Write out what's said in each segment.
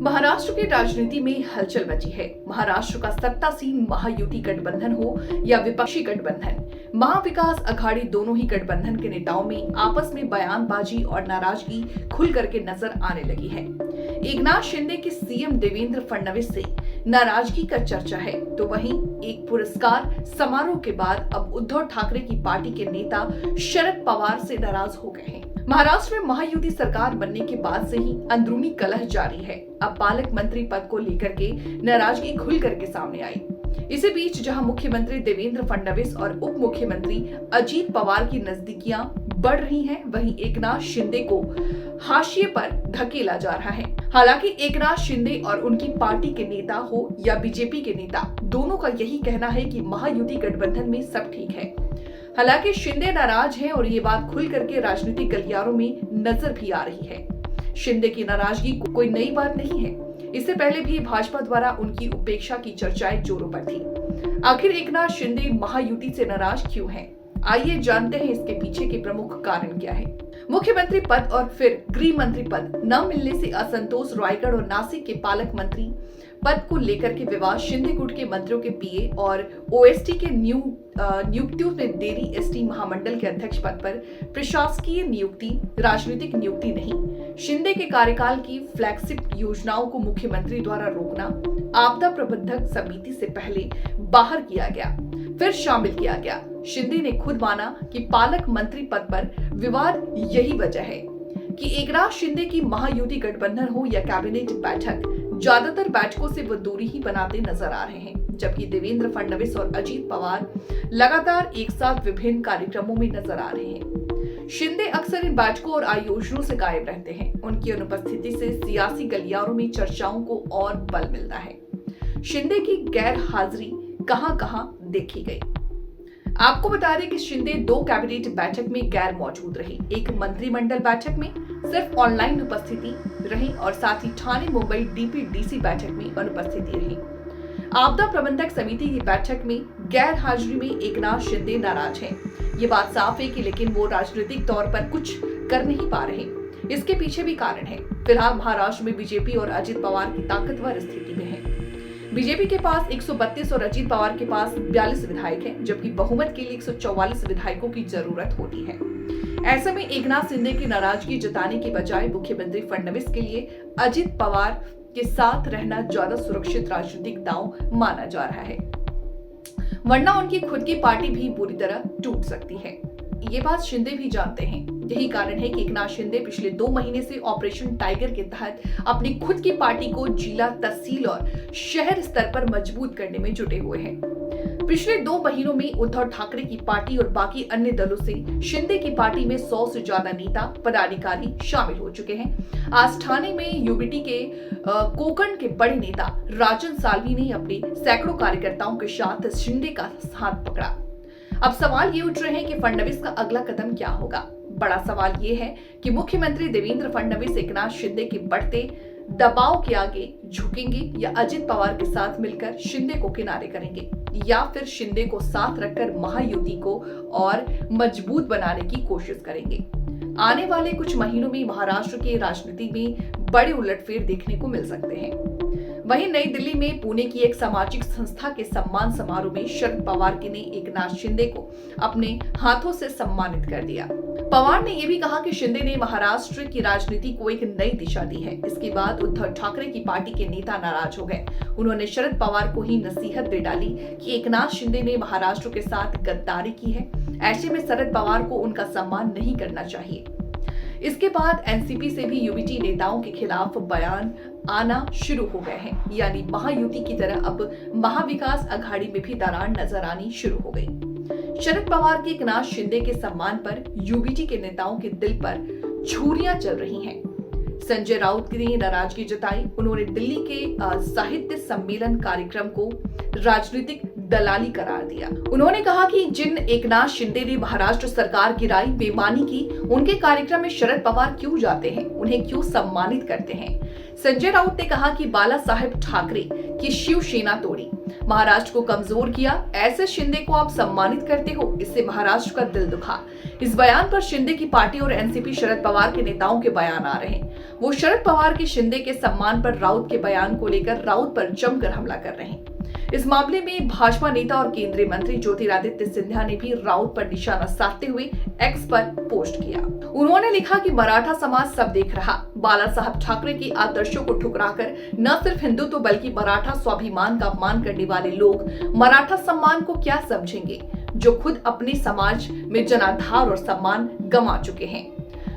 महाराष्ट्र की राजनीति में हलचल मची है। महाराष्ट्र का सत्तासीन महायुति गठबंधन हो या विपक्षी गठबंधन, महाविकास अघाड़ी दोनों ही गठबंधन के नेताओं में आपस में बयानबाजी और नाराजगी खुल करके नजर आने लगी है। एकनाथ शिंदे की सीएम देवेंद्र फडणवीस से नाराजगी का चर्चा है, तो वहीं एक पुरस्कार समारोह के बाद अब उद्धव ठाकरे की पार्टी के नेता शरद पवार से नाराज हो गए हैं। महाराष्ट्र में महायुति सरकार बनने के बाद से ही अंदरूनी कलह जारी है। अब पालक मंत्री पद को लेकर के नाराजगी खुल करके सामने आई। इसी बीच जहां मुख्यमंत्री देवेंद्र फडणवीस और उप मुख्यमंत्री अजीत पवार की नजदीकियां बढ़ रही हैं, वहीं एकनाथ शिंदे को हाशिए पर धकेला जा रहा है। हालांकि एकनाथ शिंदे और उनकी पार्टी के नेता हो या बीजेपी के नेता, दोनों का यही कहना है कि महायुति गठबंधन में सब ठीक है। हालांकि शिंदे नाराज हैं और ये बात खुल करके राजनीतिक गलियारों में नजर भी आ रही है। शिंदे की नाराजगी कोई नई बात नहीं है। इससे पहले भी भाजपा द्वारा उनकी उपेक्षा की चर्चाएं जोरों पर थी। आखिर एकनाथ शिंदे महायुति से नाराज क्यों हैं? आइए जानते हैं इसके पीछे के प्रमुख कारण क्या है। मुख्यमंत्री पद और फिर गृह मंत्री पद न मिलने से असंतोष, रायगढ़ और नासिक के पालक मंत्री पद को लेकर के विवाद, शिंदे गुट के मंत्रियों के पीए और ओएसटी के नियुक्तियों में देरी, एसटी महामंडल के अध्यक्ष पद पर प्रशासकीय नियुक्ति, राजनीतिक नियुक्ति नहीं, शिंदे के कार्यकाल की फ्लैगशिप योजनाओं को मुख्यमंत्री द्वारा रोकना, आपदा प्रबंधक समिति से पहले बाहर किया गया फिर शामिल किया गया। शिंदे ने खुद माना कि पालक मंत्री पद पर विवाद यही वजह है कि एकनाथ शिंदे की महायुति गठबंधन हो या कैबिनेट बैठक, ज्यादातर बैठकों से वो दूरी ही बनाते नजर आ रहे हैं, जबकि देवेंद्र फडणवीस और अजीत पवार लगातार एक साथ विभिन्न कार्यक्रमों में नजर आ रहे हैं। शिंदे अक्सर इन बैठकों और आयोजनों से गायब रहते हैं। उनकी अनुपस्थिति से सियासी गलियारों में चर्चाओं को और बल मिलता है। शिंदे की गैर हाजिरी कहां देखी गई? आपको बता दें कि शिंदे 2 कैबिनेट बैठक में गैर मौजूद रहे। एक मंत्रिमंडल बैठक में सिर्फ ऑनलाइन उपस्थिति रही और साथ ही ठाणे मुंबई डीपीडीसी बैठक में अनुपस्थिति रही। आपदा प्रबंधक समिति की बैठक में गैर हाजिरी में एकनाथ शिंदे नाराज हैं। ये बात साफ है कि लेकिन वो राजनीतिक तौर पर कुछ कर नहीं पा रहे। इसके पीछे भी कारण है। फिलहाल महाराष्ट्र में बीजेपी और अजित पवार की ताकतवर स्थिति में है। बीजेपी के पास 132 और अजीत पवार के पास 42 विधायक हैं, जबकि बहुमत के लिए 144 विधायकों की जरूरत होती है। ऐसे में एकनाथ शिंदे की नाराजगी जताने के बजाय मुख्यमंत्री फडणवीस के लिए अजीत पवार के साथ रहना ज्यादा सुरक्षित राजनीतिक दांव माना जा रहा है, वरना उनकी खुद की पार्टी भी पूरी तरह टूट सकती है। ये बात शिंदे भी जानते हैं। यही कारण है कि एकनाथ शिंदे पिछले 2 महीने से ऑपरेशन टाइगर के तहत अपनी खुद की पार्टी को जिला, तहसील और शहर स्तर पर मजबूत करने में जुटे हुए हैं। पिछले 2 महीनों में उद्धव ठाकरे की पार्टी और बाकी अन्य दलों से शिंदे की पार्टी में 100 से ज्यादा नेता, पदाधिकारी शामिल हो चुके हैं। आज ठाणे में यूबीटी के कोकण के बड़े नेता राजन साल्वी ने अपने सैकड़ों कार्यकर्ताओं के साथ शिंदे का हाथ पकड़ा। अब सवाल ये उठ रहे हैं कि फडणवीस का अगला कदम क्या होगा। बड़ा सवाल ये है कि मुख्यमंत्री देवेंद्र फडणवीस एकनाथ शिंदे के बढ़ते दबाव के आगे झुकेंगे या अजित पवार के साथ मिलकर शिंदे को किनारे करेंगे, या फिर शिंदे को साथ रखकर महायुति को और मजबूत बनाने की कोशिश करेंगे। आने वाले कुछ महीनों में महाराष्ट्र की राजनीति में बड़े उलटफेर देखने को मिल सकते हैं। वहीं नई दिल्ली में पुणे की एक सामाजिक संस्था के सम्मान समारोह में शरद पवार ने एकनाथ शिंदे को अपने हाथों से सम्मानित कर दिया। पवार ने यह भी कहा कि शिंदे ने महाराष्ट्र की राजनीति को एक नई दिशा दी है। इसके बाद उद्धव ठाकरे की पार्टी के नेता नाराज हो गए। उन्होंने शरद पवार को ही नसीहत दे डाली कि एकनाथ शिंदे ने महाराष्ट्र के साथ गद्दारी की है। ऐसे में शरद पवार को उनका सम्मान नहीं करना चाहिए। इसके बाद एनसीपी से भी यूबीटी नेताओं के खिलाफ बयान आना शुरू हो गए हैं, यानी महायुति की तरह अब महाविकास अघाड़ी में भी दरार नजर आनी शुरू हो गई। शरद पवार के एकनाथ शिंदे के सम्मान पर यूबीटी के नेताओं के दिल पर छुरियां चल रही हैं। संजय राउत ने नाराजगी जताई। उन्होंने दिल्ली के साहित्य सम्मेलन कार्यक्रम को राजनीतिक दलाली करार दिया। उन्होंने कहा कि जिन एकनाथ शिंदे ने महाराष्ट्र सरकार गिराई, बेईमानी की, उनके कार्यक्रम में शरद पवार क्यों जाते हैं, उन्हें क्यों सम्मानित करते हैं। संजय राउत ने कहा कि बाला साहेब ठाकरे की शिवसेना तोड़ी, महाराष्ट्र को कमजोर किया, ऐसे शिंदे को आप सम्मानित करते हो, इससे महाराष्ट्र का दिल दुखा। इस बयान पर शिंदे की पार्टी और एनसीपी शरद पवार के नेताओं के बयान आ रहे हैं। वो शरद पवार के शिंदे के सम्मान पर राउत के बयान को लेकर राउत पर जमकर हमला कर रहे हैं। इस मामले में भाजपा नेता और केंद्रीय मंत्री ज्योतिरादित्य सिंधिया ने भी राउत पर निशाना साधते हुए एक्स पर पोस्ट किया। उन्होंने लिखा कि मराठा समाज सब देख रहा, बाला साहब ठाकरे के आदर्शों को ठुकराकर न सिर्फ हिंदुत्व बल्कि मराठा स्वाभिमान का अपमान करने वाले लोग मराठा सम्मान को क्या समझेंगे, जो खुद अपने समाज में जनाधार और सम्मान गंवा चुके हैं,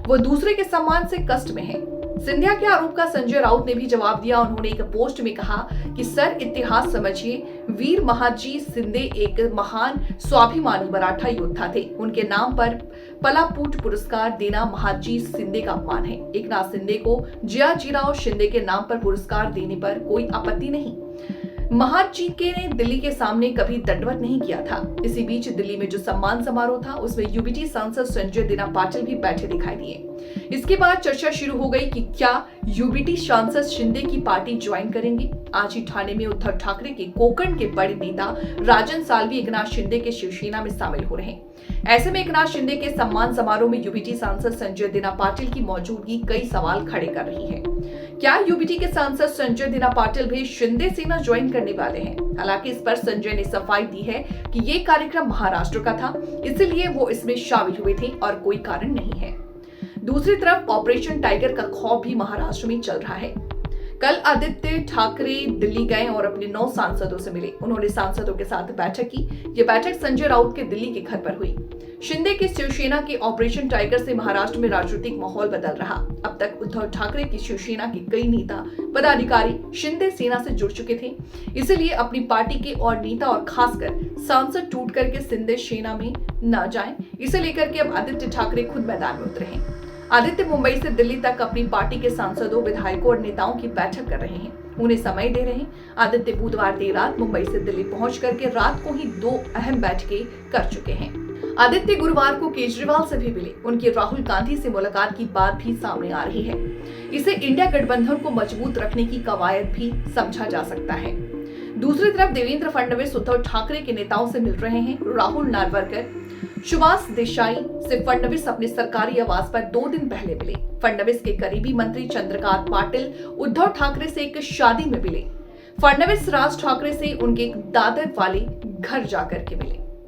वो दूसरे के सम्मान से कष्ट में हैं। सिंधिया के आरोप का संजय राउत ने भी जवाब दिया। उन्होंने एक पोस्ट में कहा कि सर इतिहास समझिए, वीर महाजी शिंदे एक महान स्वाभिमानी मराठा योद्धा थे। उनके नाम पर पलापूट पुरस्कार देना महाजी शिंदे का अपमान है। एकनाथ शिंदे को जियाजीराव शिंदे के नाम पर पुरस्कार देने पर कोई आपत्ति नहीं। महाजी के ने दिल्ली के सामने कभी दंडवत नहीं किया था। इसी बीच दिल्ली में जो सम्मान समारोह था उसमें यूबीटी सांसद संजय दिना पाटिल भी बैठे दिखाई दिए। इसके बाद चर्चा शुरू हो गई कि क्या यूबीटी सांसद शिंदे की पार्टी ज्वाइन करेंगे। आज ही ठाणे में उद्धव ठाकरे के कोकण के बड़े नेता राजन साल्वी एकनाथ शिंदे के शिवसेना में शामिल हो रहे हैं। ऐसे में एकनाथ शिंदे के सम्मान समारोह में यूबीटी सांसद संजय दिना पाटिल की मौजूदगी कई सवाल खड़े कर रही है। क्या यूबीटी के सांसद संजय दिना पाटिल भी शिंदे सेना ज्वाइन करने वाले हैं? हालांकि इस पर संजय ने सफाई दी है कि ये कार्यक्रम महाराष्ट्र का था, इसलिए वो इसमें शामिल हुए थे और कोई कारण नहीं है। दूसरी तरफ ऑपरेशन टाइगर का खौफ भी महाराष्ट्र में चल रहा है। कल आदित्य ठाकरे दिल्ली गए और अपने 9 सांसदों से मिले। उन्होंने सांसदों के साथ बैठक की। ये बैठक संजय राउत के दिल्ली के घर पर हुई। शिंदे के शिवसेना के ऑपरेशन टाइगर से महाराष्ट्र में राजनीतिक माहौल बदल रहा। अब तक उद्धव ठाकरे की शिवसेना के कई नेता पदाधिकारी शिंदे सेना से जुड़ चुके थे, इसलिए अपनी पार्टी के और नेता और खासकर सांसद टूट करके शिंदे सेना में न जाएं, इसे लेकर के अब आदित्य ठाकरे खुद मैदान में उतरे हैं। आदित्य मुंबई से दिल्ली तक अपनी पार्टी के सांसदों, विधायकों और नेताओं की बैठक कर रहे हैं, उन्हें समय दे रहे हैं। आदित्य बुधवार देर रात मुंबई से दिल्ली पहुंच करके रात को ही 2 अहम बैठकें कर चुके हैं। आदित्य गुरुवार को केजरीवाल से भी मिले। उनकी राहुल गांधी से मुलाकात की बात भी सामने आ रही है। इसे इंडिया गठबंधन को मजबूत रखने की कवायद भी समझा जा सकता है। दूसरी तरफ देवेंद्र फडणवीस उद्धव ठाकरे के नेताओं से मिल रहे हैं। राहुल नार्वेकर, सुभाष देसाई से फडणवीस अपने सरकारी आवास पर 2 दिन पहले मिले। फडणवीस के करीबी मंत्री चंद्रकांत पाटिल उद्धव ठाकरे से एक शादी में मिले। फडणवीस राज ठाकरे से उनके दादर वाले घर जाकर के मिले।